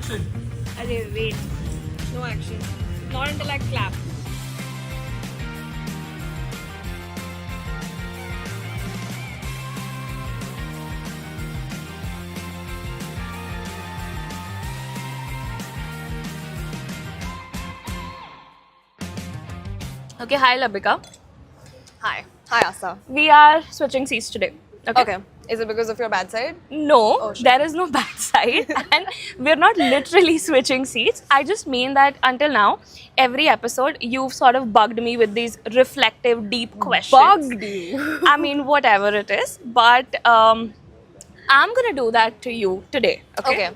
Arey, wait. No action. Not until I clap. Okay, hi Labika. Hi. Hi, Asa. We are switching seats today. Okay. Is it because of your bad side? No, Oh, shit. there is no bad side, and we're not literally switching seats. I just mean that until now, every episode you've sort of bugged me with these reflective, deep questions. Bugged you. I mean, whatever it is, but I'm gonna do that to you today. Okay. Okay.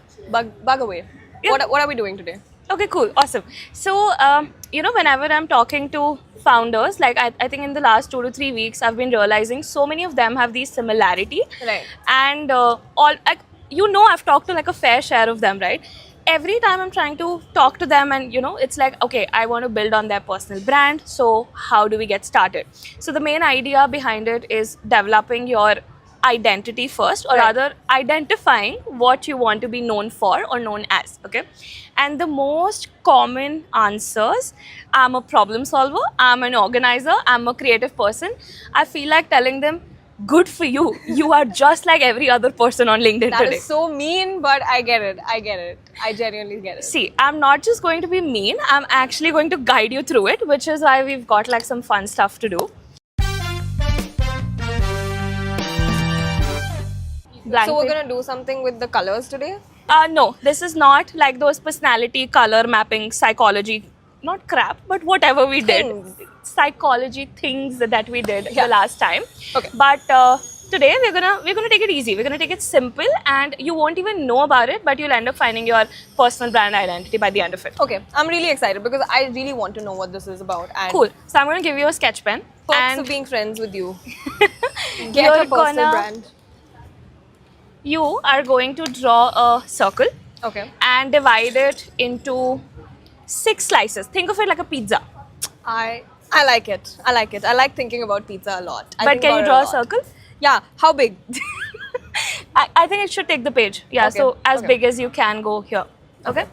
Bug away. Yeah. What are we doing today? Okay, cool, awesome. So, whenever I'm talking to founders, like I think in the last 2 to 3 weeks, I've been realizing so many of them have these similarity. Right. And I've talked to like a fair share of them, right? Every time I'm trying to talk to them, and it's like, okay, I want to build on their personal brand. So how do we get started? So the main idea behind it is developing your identity first, or Right. rather identifying what you want to be known for or known as. Okay. And the most common answers: I'm a problem solver, I'm an organizer, I'm a creative person. I feel like telling them, good for you, you are just like every other person on LinkedIn That today. is so mean, but I get it. I genuinely get it. See, I'm not just going to be mean, I'm actually going to guide you through it, which is why we've got like some fun stuff to do. Blank So we're page. gonna do something with the colors today? No, this is not like those personality, color mapping, psychology, not crap, but whatever we Things. did, psychology things that we did Yeah. the last time. Okay. But today we're gonna take it easy. We're gonna take it simple, and you won't even know about it, but you'll end up finding your personal brand identity by the end of it. Okay. I'm really excited because I really want to know what this is about. And Cool. So I'm gonna give you a sketch pen, perks and of being friends with you. Get you're a personal gonna brand. you are going to draw a circle Okay. and divide it into 6 slices. Think of it like a pizza. I like it. I like it. I like thinking about pizza a lot. I But think can you about it draw a lot. circle? Yeah. How big? I think it should take the page. Yeah, Okay, so as okay. big as you can go here. Okay?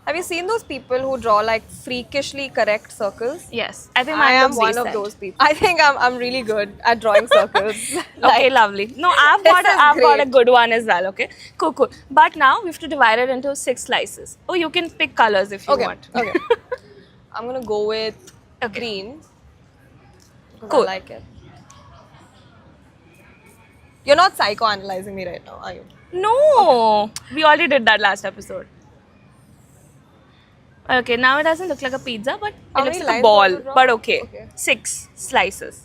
Have you seen those people who draw like freakishly correct circles? Yes. I think I mine am looks one of decent. those people. I think I'm really good at drawing circles. Okay, lovely. No, I've This got is I've got a great. good one as well. Okay, cool. But now we have to divide it into 6 slices. Oh, you can pick colors if you Okay. want. Okay. I'm gonna go with Okay. green. Because Cool. I like it. You're not psychoanalyzing me right now, are you? No, we already did that last episode. Okay, now it doesn't look like a pizza, but How it looks many like a lines ball. do you draw? But okay. Okay. 6 slices.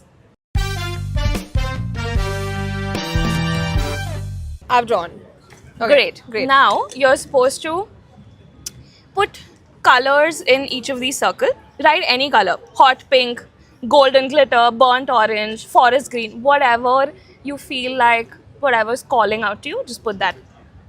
I've drawn. Great. Now you're supposed to put colors in each of these circles. Write any color: hot pink, golden glitter, burnt orange, forest green, whatever you feel like, whatever's calling out to you, just put that.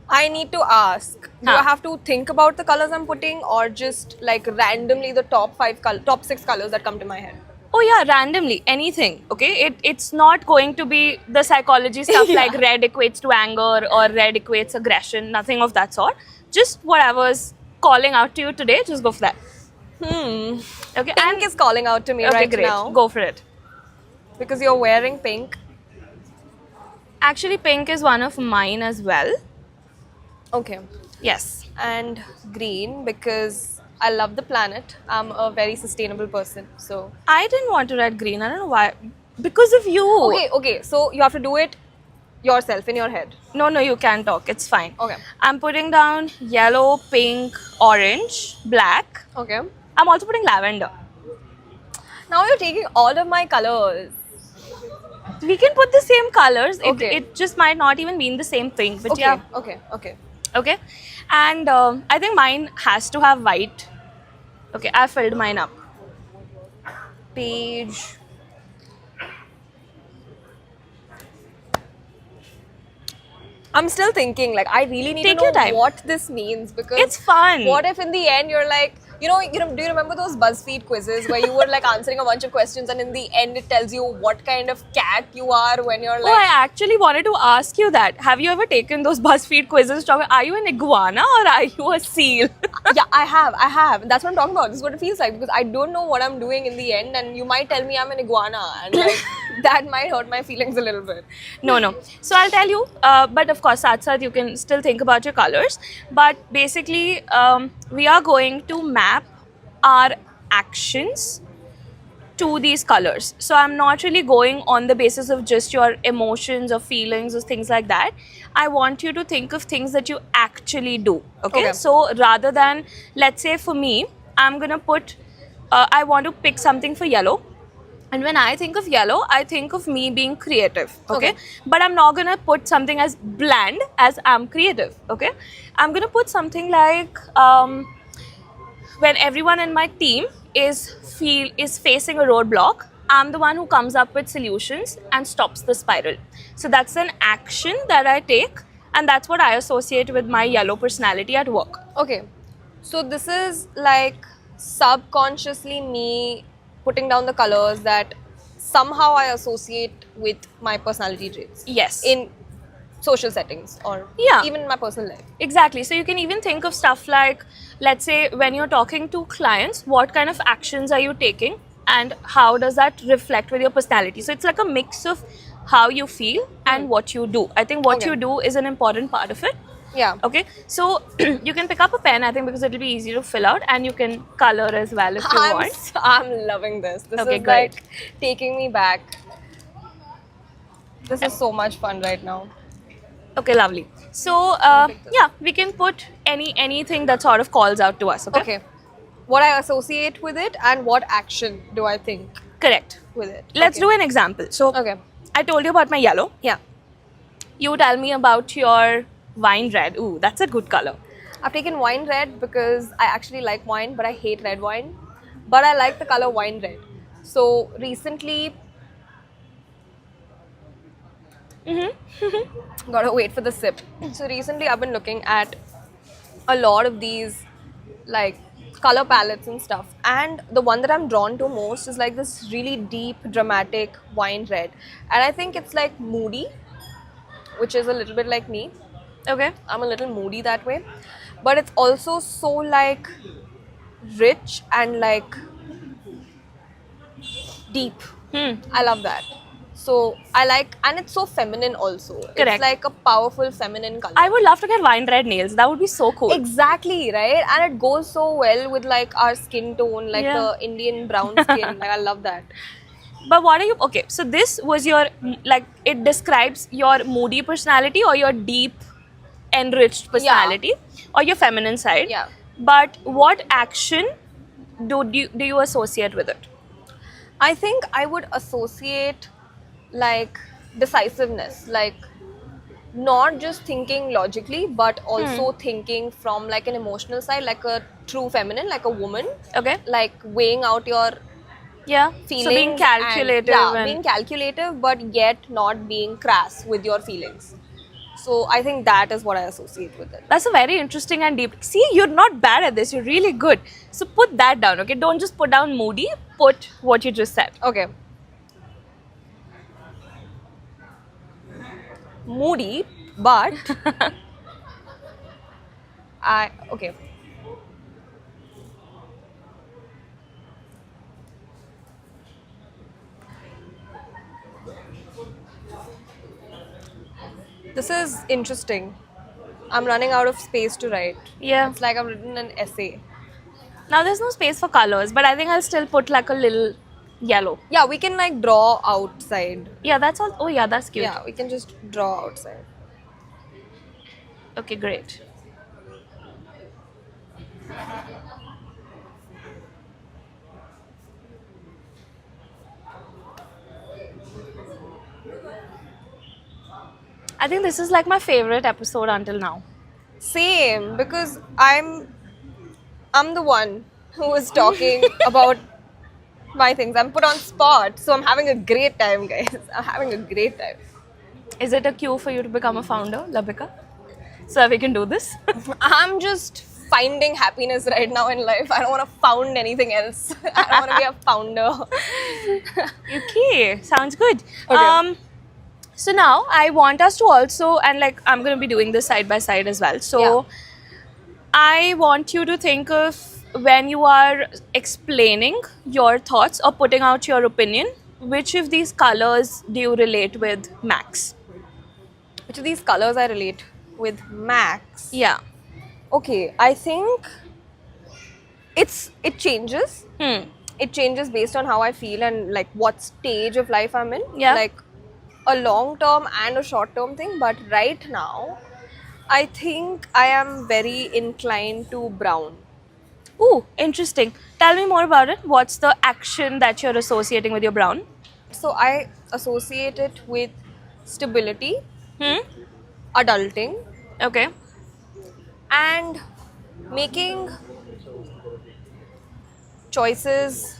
I need to ask, do Huh. I have to think about the colors I'm putting or just like randomly the top 6 colors that come to my head? Oh yeah, randomly, anything. Okay, it's not going to be the psychology stuff Yeah. like red equates to anger or red equates aggression. Nothing of that sort. Just whatever's calling out to you today, just go for that. Okay, Pink is calling out to me okay, right great. now Go for it. because you're wearing pink. Actually, pink is one of mine as well. Okay. Yes. And green because I love the planet. I'm a very sustainable person. So I didn't want to write green. I don't know why. Because of you. okay. So you have to do it yourself in your head. No, you can talk. It's fine. Okay. I'm putting down yellow, pink, orange, black. Okay. I'm also putting lavender. Now you're taking all of my colors. We can put the same colors. Okay. It just might not even mean the same thing. But Okay. yeah. Okay. Okay. And I think mine has to have white. Okay, I filled mine up. Page. I'm still thinking, like, I really need Take to your know time. what this means, because It's fun. What if in the end you're like, do you remember those BuzzFeed quizzes where you were like answering a bunch of questions and in the end it tells you what kind of cat you are when you're Oh, like, I actually wanted to ask you that. Have you ever taken those BuzzFeed quizzes? Are you an iguana or are you a seal? yeah, I have. That's what I'm talking about. This is what it feels like, because I don't know what I'm doing in the end, and you might tell me I'm an iguana, and like that might hurt my feelings a little bit. No. So I'll tell you, but of course, Sath, you can still think about your colors. But basically, we are going to map our actions to these colors. So I'm not really going on the basis of just your emotions or feelings or things like that. I want you to think of things that you actually do. Okay. So rather than, let's say for me, I'm gonna put, I want to pick something for yellow. And when I think of yellow, I think of me being creative, okay? But I'm not gonna put something as bland as I'm creative, okay? I'm gonna put something like when everyone in my team is facing a roadblock, I'm the one who comes up with solutions and stops the spiral. So that's an action that I take, and that's what I associate with my yellow personality at work. Okay, so this is like subconsciously me putting down the colors that somehow I associate with my personality traits. Yes. In social settings or Yeah. even in my personal life. Exactly. So you can even think of stuff like, let's say, when you're talking to clients, what kind of actions are you taking and how does that reflect with your personality? So it's like a mix of how you feel and what you do. I think what Okay. you do is an important part of it. Yeah. Okay. So you can pick up a pen, I think, because it'll be easy to fill out, and you can color as well if you want. I'm loving this. This Okay, is great. like taking me back. This is so much fun right now. Okay, lovely. So yeah, we can put anything that sort of calls out to us. Okay. Okay. What I associate with it and what action do I think Correct. with it? Let's do an example. So Okay. I told you about my yellow. Yeah. You tell me about your wine red. Ooh, that's a good color. I've taken wine red because I actually like wine, but I hate red wine. But I like the color wine red. So recently, gotta wait for the sip. So recently, I've been looking at a lot of these like color palettes and stuff, and the one that I'm drawn to most is like this really deep, dramatic wine red, and I think it's like moody, which is a little bit like me. Okay. I'm a little moody that way, but it's also so like rich and like deep. I love that. So I like, and it's so feminine also. Correct. It's like a powerful feminine color. I would love to get wine red nails. That would be so cool. Exactly, right? And it goes so well with like our skin tone, like Yeah. the Indian brown skin. Like I love that. But what are you? Okay, so this was your, like, it describes your moody personality or your deep, enriched personality or your feminine side. Yeah. But what action do you associate with it? I think I would associate like decisiveness, like not just thinking logically, but also thinking from like an emotional side, like a true feminine, like a woman, Okay. like weighing out your Yeah. feelings. So being calculative and being calculative, but yet not being crass with your feelings. So I think that is what I associate with it. that's a very interesting and deep. See, you're not bad at this. You're really good. So put that down, okay? Don't just put down moody. Put what you just said. Okay. Moody, but okay. This is interesting. I'm running out of space to write. Yeah. It's like I've written an essay. Now there's no space for colors, but I think I'll still put like a little yellow. Yeah, we can like draw outside. Yeah, that's all. Oh yeah, that's cute. Yeah, we can just draw outside. Okay, great. I think this is like my favorite episode until now. Same, because I'm the one who is talking about my things. I'm put on spot, so I'm having a great time, guys. I'm having a great time. Is it a cue for you to become a founder, Labika? So that we can do this? I'm just finding happiness right now in life. I don't want to found anything else. I don't want to be a founder. Okay, sounds good. Okay. So now I want us to also, and like I'm going to be doing this side by side as well. So Yeah. I want you to think of when you are explaining your thoughts or putting out your opinion, which of these colors do you relate with max? Which of these colors I relate with max? Yeah. Okay, I think it changes. Hmm. It changes based on how I feel and like what stage of life I'm in. Yeah. Like a long term and a short term thing. But right now, I think I am very inclined to brown. Ooh, interesting. Tell me more about it. What's the action that you're associating with your brown? So I associate it with stability, Hmm. adulting, Okay. and making choices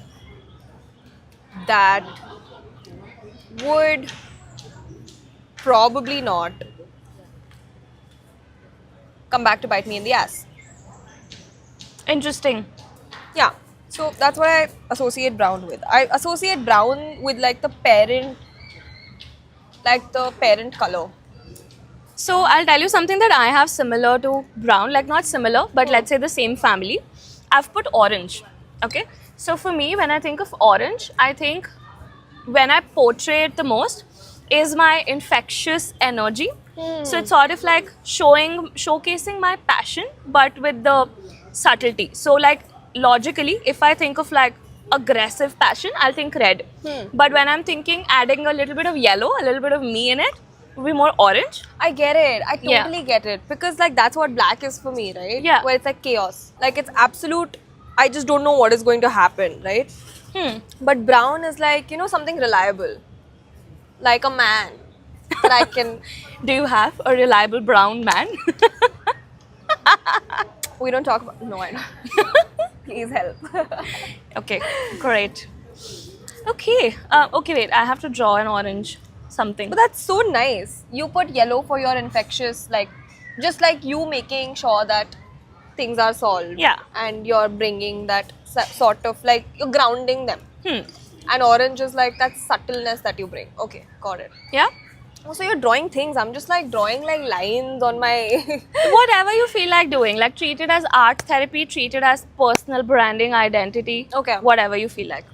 that would probably not come back to bite me in the ass. Interesting. Yeah. So that's what I associate brown with. I associate brown with like the parent color. So I'll tell you something that I have similar to brown, like not similar, but let's say the same family. I've put orange. Okay. So for me, when I think of orange, I think when I portray it the most is my infectious energy. So it's sort of like showcasing my passion, but with the subtlety. So like logically, if I think of like aggressive passion, I'll think red. But when I'm thinking adding a little bit of yellow, a little bit of me in it, will be more orange. I get it. I Yeah. totally get it. Because like that's what black is for me, right? Yeah. Where it's like chaos. Like it's absolute I just don't know what is going to happen, right? But brown is like, something reliable. Like a man that I can Do you have a reliable brown man? we don't talk about no, I don't. Please help. Okay, great. Okay, okay, wait, I have to draw an orange something. But that's so nice. You put yellow for your infectious, like, just like you making sure that things are solved. Yeah. And you're bringing that sort of like, you're grounding them. Hmm. And orange is like that subtleness that you bring. Okay, got it. Yeah? Oh, so you're drawing things. I'm just like drawing like lines on my. Whatever you feel like doing, like treat it as art therapy, treat it as personal branding, identity. Okay. Whatever you feel like.